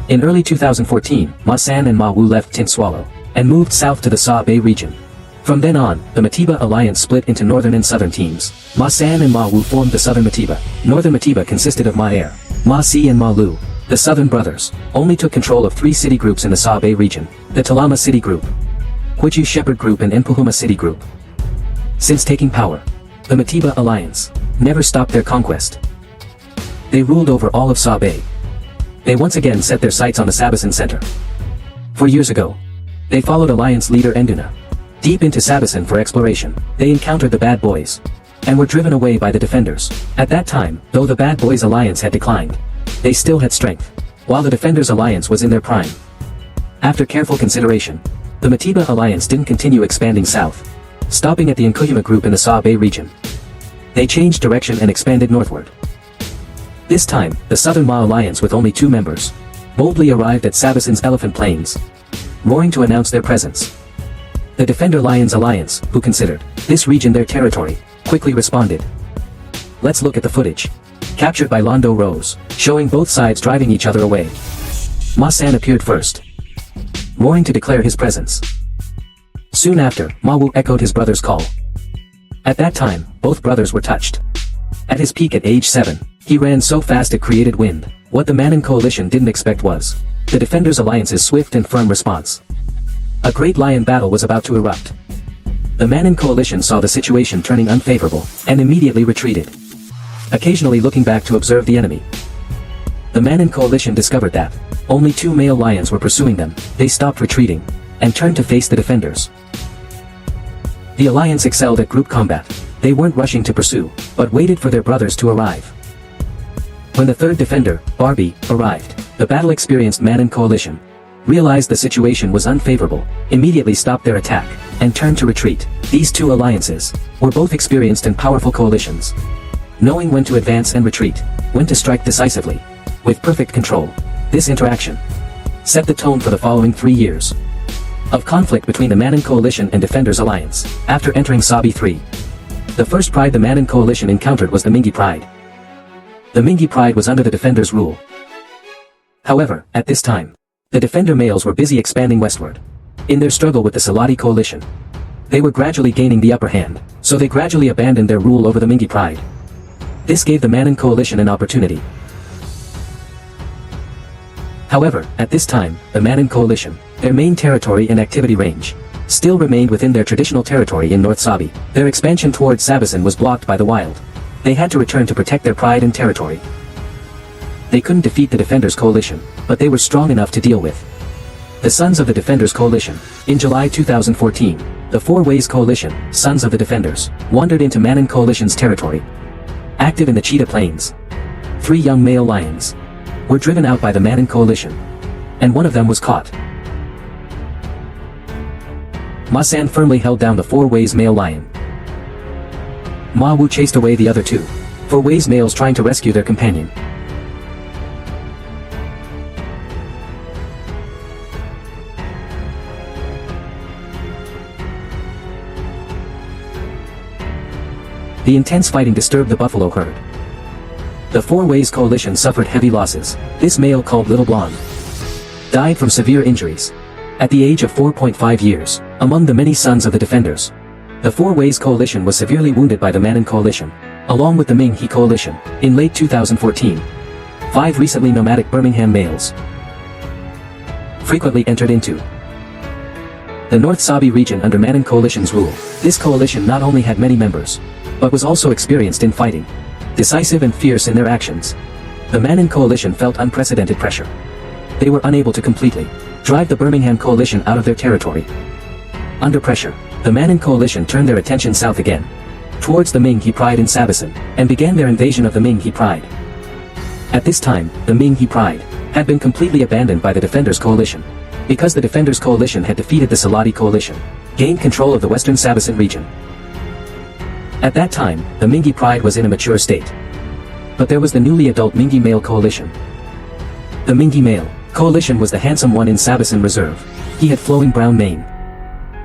In early 2014, Ma San and Ma Wu left Tin Swallow and moved south to the Sa Bay region. From then on, the Matiba alliance split into northern and southern teams. Ma San and Ma Wu formed the southern Matiba. Northern Matiba consisted of Ma Air, Ma Si and Ma Lu. The southern brothers only took control of 3 city groups in the Sa Bay region: the Talama City Group, Huiju Shepherd Group and Npuhuma City Group. Since taking power, the Matiba alliance never stopped their conquest. They ruled over all of Sa Bay. They once again set their sights on the Sabasan center. 4 years ago, they followed alliance leader Enduna deep into Sabasan for exploration. They encountered the Bad Boys and were driven away by the defenders. At that time, though the Bad Boys alliance had declined, they still had strength, while the Defenders alliance was in their prime. After careful consideration, the Matiba alliance didn't continue expanding south, stopping at the Nkuhuma group in the Sa Bay region. They changed direction and expanded northward. This time, the Southern Ma alliance with only 2 members boldly arrived at Sabasan's Elephant Plains, roaring to announce their presence. The Defender Lions alliance, who considered this region their territory, quickly responded. Let's look at the footage captured by Londo Rose, showing both sides driving each other away. Ma San appeared first, roaring to declare his presence. Soon after, Ma Wu echoed his brother's call. At that time, both brothers were touched. At his peak at age 7, he ran so fast it created wind. What the Manan coalition didn't expect was the Defenders Alliance's swift and firm response. A great lion battle was about to erupt. The Manan coalition saw the situation turning unfavorable and immediately retreated, occasionally looking back to observe the enemy. The Manan coalition discovered that only 2 male lions were pursuing them. They stopped retreating and turned to face the defenders. The alliance excelled at group combat. They weren't rushing to pursue, but waited for their brothers to arrive. When the third defender, Barbie, arrived, the battle-experienced Manan coalition realized the situation was unfavorable, immediately stopped their attack, and turned to retreat. These 2 alliances were both experienced and powerful coalitions, knowing when to advance and retreat, when to strike decisively, with perfect control. This interaction set the tone for the following 3 years of conflict between the Manan Coalition and Defenders Alliance. After entering Sabi 3, the first pride the Manan Coalition encountered was the Mingi Pride. The Mingi Pride was under the Defenders' rule. However, at this time, the Defender males were busy expanding westward. In their struggle with the Salati Coalition, they were gradually gaining the upper hand, so they gradually abandoned their rule over the Mingi Pride. This gave the Manan coalition an opportunity. However, at this time, the Manan coalition, their main territory and activity range, still remained within their traditional territory in North Sabi. Their expansion towards Sabasan was blocked by the wild. They had to return to protect their pride and territory. They couldn't defeat the Defenders Coalition, but they were strong enough to deal with the Sons of the Defenders Coalition. In July 2014, the Four Ways Coalition, Sons of the Defenders, wandered into Manan Coalition's territory. Active in the Cheetah Plains, 3 young male lions were driven out by the Manan coalition, and one of them was caught. Ma San firmly held down the Four Ways male lion. Ma Wu chased away the other 2 Four Ways males trying to rescue their companion. The intense fighting disturbed the buffalo herd. The Four Ways Coalition suffered heavy losses. This male, called Little Blonde, died from severe injuries at the age of 4.5 years. Among the many sons of the Defenders, the Four Ways Coalition was severely wounded by the Manan Coalition, along with the Ming He Coalition. In late 2014, 5 recently nomadic Birmingham males frequently entered into the North Sabi region under Manan Coalition's rule. This coalition not only had many members, but was also experienced in fighting, decisive and fierce in their actions. The Manan Coalition felt unprecedented pressure. They were unable to completely drive the Birmingham Coalition out of their territory. Under pressure, the Manan Coalition turned their attention south again, towards the Ming He Pride in Sabasan, and began their invasion of the Ming He Pride. At this time, the Ming He Pride had been completely abandoned by the Defenders Coalition, because the Defenders Coalition had defeated the Salati Coalition, gained control of the western Sabasan region. At that time, the Mingi Pride was in a mature state. But there was the newly adult Mingi Male Coalition. The Mingi Male Coalition was the handsome one in Sabasan Reserve. He had flowing brown mane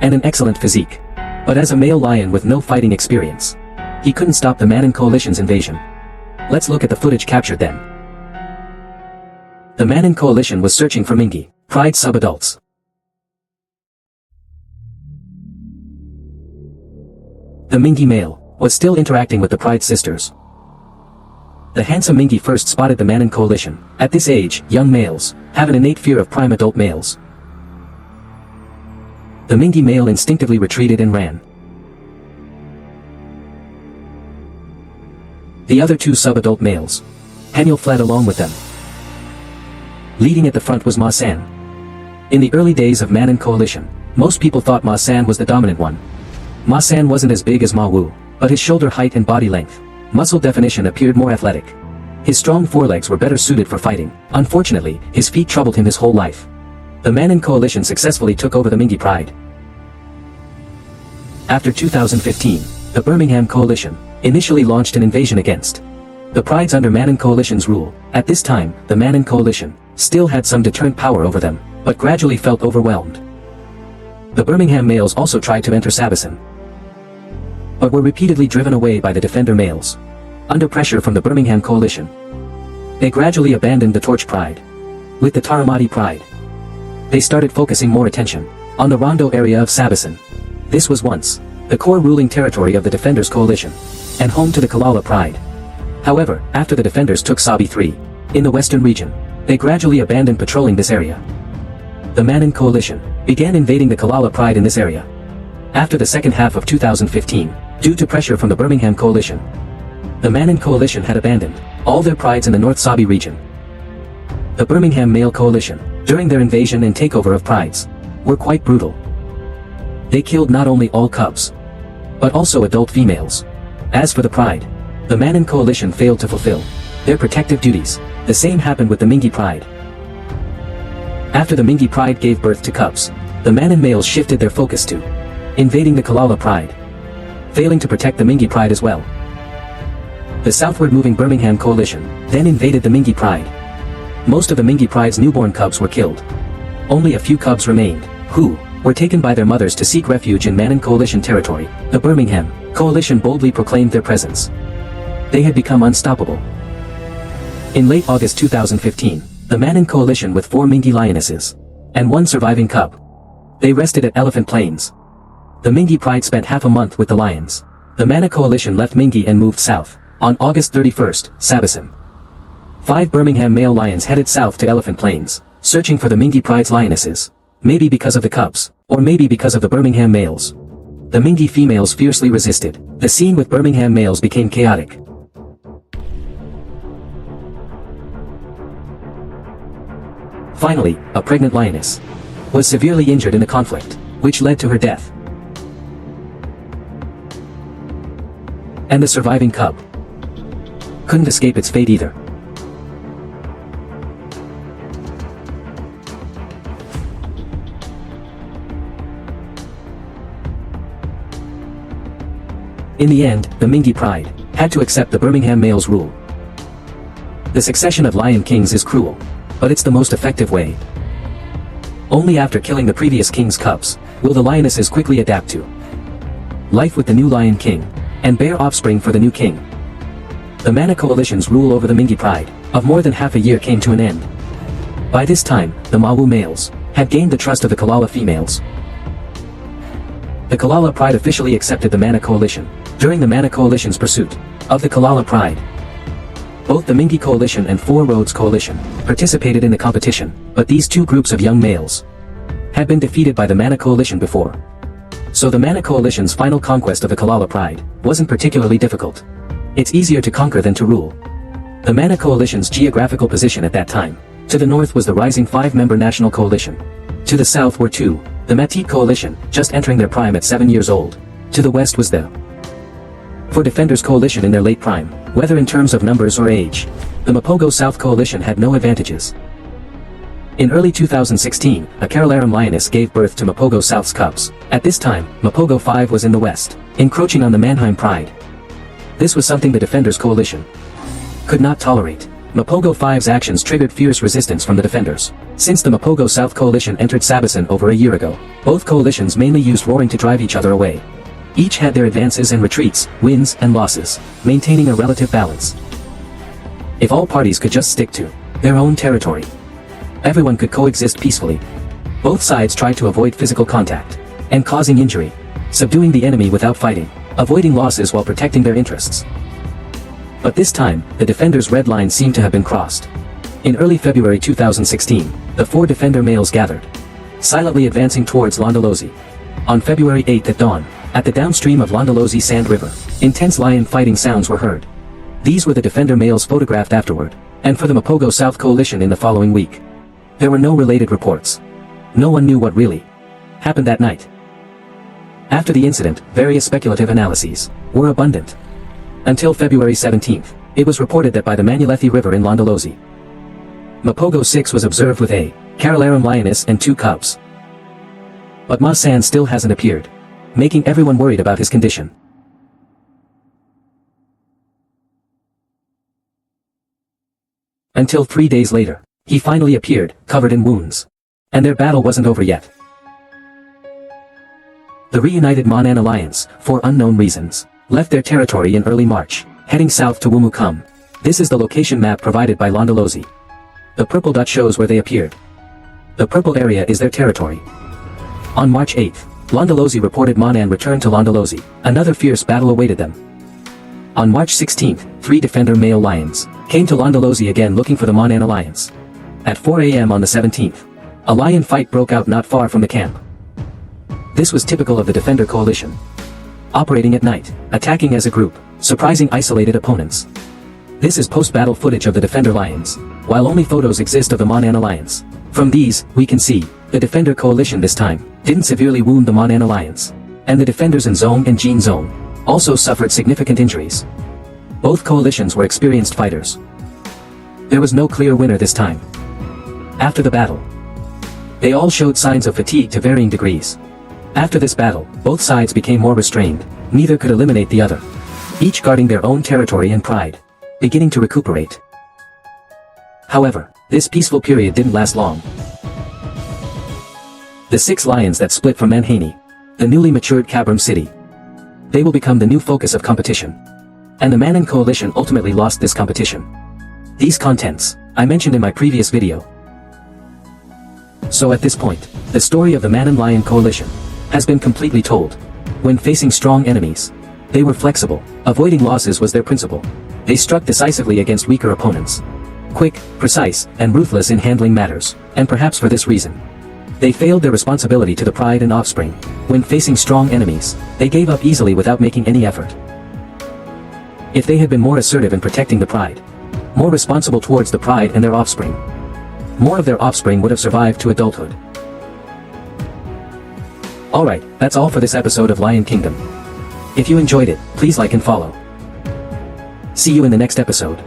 and an excellent physique. But as a male lion with no fighting experience, he couldn't stop the Manan Coalition's invasion. Let's look at the footage captured then. The Manan coalition was searching for Mingi, Pride sub-adults. The Mingi male was still interacting with the Pride sisters. The handsome Mingi first spotted the Manan coalition. At this age, young males have an innate fear of prime adult males. The Mingi male instinctively retreated and ran. The other two sub-adult males, Haniel, fled along with them. Leading at the front was Ma San. In the early days of Manan coalition, most people thought Ma San was the dominant one. Ma San wasn't as big as Ma Wu, but his shoulder height and body length, muscle definition appeared more athletic. His strong forelegs were better suited for fighting. Unfortunately, his feet troubled him his whole life. The Manan coalition successfully took over the Mingi Pride. After 2015, the Birmingham coalition initially launched an invasion against the Prides under Manan coalition's rule. At this time, the Manan coalition still had some deterrent power over them, but gradually felt overwhelmed. The Birmingham males also tried to enter Savannah, but were repeatedly driven away by the Defender males. Under pressure from the Birmingham coalition, they gradually abandoned the Torch Pride. With the Taramati Pride, they started focusing more attention on the Rondo area of Savannah. This was once the core ruling territory of the Defenders coalition, and home to the Kalala Pride. However, after the Defenders took Sabi III in the western region, they gradually abandoned patrolling this area. The Manan coalition began invading the Kalala Pride in this area. After the second half of 2015, due to pressure from the Birmingham coalition, the Manan coalition had abandoned all their prides in the North Sabi region. The Birmingham male coalition, during their invasion and takeover of prides, were quite brutal. They killed not only all cubs, but also adult females. As for the Pride, the Manan coalition failed to fulfill their protective duties. The same happened with the Mingi Pride. After the Mingi Pride gave birth to cubs, the Manan males shifted their focus to invading the Kalala Pride, failing to protect the Mingi Pride as well. The southward moving Birmingham coalition then invaded the Mingi Pride. Most of the Mingi Pride's newborn cubs were killed. Only a few cubs remained, who were taken by their mothers to seek refuge in Manan coalition territory. The Birmingham coalition boldly proclaimed their presence. They had become unstoppable. In late August 2015, the Manan coalition with 4 Mingi lionesses and 1 surviving cub, they rested at Elephant Plains. The Mingi Pride spent half a month with the lions. The Manan coalition left Mingi and moved south. On August 31st, Savannah, 5 Birmingham male lions headed south to Elephant Plains, searching for the Mingi Pride's lionesses. Maybe because of the cubs, or maybe because of the Birmingham males. The Mingi females fiercely resisted. The scene with Birmingham males became chaotic. Finally, a pregnant lioness was severely injured in the conflict, which led to her death. And the surviving cub couldn't escape its fate either. In the end, the Mingi Pride had to accept the Birmingham males' rule. The succession of lion kings is cruel, but it's the most effective way. Only after killing the previous king's cubs will the lionesses quickly adapt to life with the new lion king and bear offspring for the new king. The Manan coalition's rule over the Mingi Pride of more than half a year came to an end. By this time, the Mawu males had gained the trust of the Kalala females. The Kalala Pride officially accepted the Manan coalition. During the Manan coalition's pursuit of the Kalala Pride, both the Mingi coalition and Four Roads coalition participated in the competition, but these two groups of young males had been defeated by the Manan coalition before. So the Manan coalition's final conquest of the Kalala Pride wasn't particularly difficult. It's easier to conquer than to rule. The Manan coalition's geographical position at that time. To the north was the rising 5-member National Coalition. To the south were 2, the Matit coalition, just entering their prime at 7 years old. To the west was the Four Defenders coalition in their late prime, whether in terms of numbers or age. The Mapogo South coalition had no advantages. In early 2016, a Karalaram lioness gave birth to Mapogo South's cubs. At this time, Mapogo 5 was in the west, encroaching on the Mannheim Pride. This was something the Defenders coalition could not tolerate. Mapogo 5's actions triggered fierce resistance from the Defenders. Since the Mapogo South coalition entered Savannah over a year ago, both coalitions mainly used roaring to drive each other away. Each had their advances and retreats, wins and losses, maintaining a relative balance. If all parties could just stick to their own territory, everyone could coexist peacefully. Both sides tried to avoid physical contact and causing injury, subduing the enemy without fighting, avoiding losses while protecting their interests. But this time, the defenders' red line seemed to have been crossed. In early February 2016, the 4 defender males gathered, silently advancing towards Londolozi. On February 8 at dawn, at the downstream of Londolozi Sand River, intense lion fighting sounds were heard. These were the defender males photographed afterward, and for the Mapogo South Coalition in the following week. There were no related reports. No one knew what really happened that night. After the incident, various speculative analyses were abundant. Until February 17, it was reported that by the Manulethi River in Londolozi, Mapogo 6 was observed with a Carolarum lioness and 2 cubs. But Masan still hasn't appeared, making everyone worried about his condition. Until 3 days later, he finally appeared, covered in wounds. And their battle wasn't over yet. The reunited Manan Alliance, for unknown reasons, left their territory in early March, heading south to Wumukum. This is the location map provided by Londolozi. The purple dot shows where they appeared. The purple area is their territory. On March 8, Londolozi reported Manan returned to Londolozi. Another fierce battle awaited them. On March 16, 3 defender male lions came to Londolozi again looking for the Manan Alliance. At 4 a.m. on the 17th, a lion fight broke out not far from the camp. This was typical of the Defender Coalition. Operating at night, attacking as a group, surprising isolated opponents. This is post-battle footage of the Defender Lions, while only photos exist of the Manan Alliance. From these, we can see, the Defender Coalition this time, didn't severely wound the Manan Alliance. And the defenders in Zone and Jean Zone also suffered significant injuries. Both coalitions were experienced fighters. There was no clear winner this time. After the battle, they all showed signs of fatigue to varying degrees. After this battle, both sides became more restrained, neither could eliminate the other. Each guarding their own territory and pride, beginning to recuperate. However, this peaceful period didn't last long. The 6 lions that split from Manhani, the newly matured Kabram city. They will become the new focus of competition. And the Manan Coalition ultimately lost this competition. These contents, I mentioned in my previous video. So at this point, the story of the Manan Lion Coalition has been completely told. When facing strong enemies, they were flexible. Avoiding losses was their principle. They struck decisively against weaker opponents. Quick, precise, and ruthless in handling matters, and perhaps for this reason, they failed their responsibility to the pride and offspring. When facing strong enemies, they gave up easily without making any effort. If they had been more assertive in protecting the pride, more responsible towards the pride and their offspring, more of their offspring would have survived to adulthood. Alright, that's all for this episode of Lion Kingdom. If you enjoyed it, please like and follow. See you in the next episode.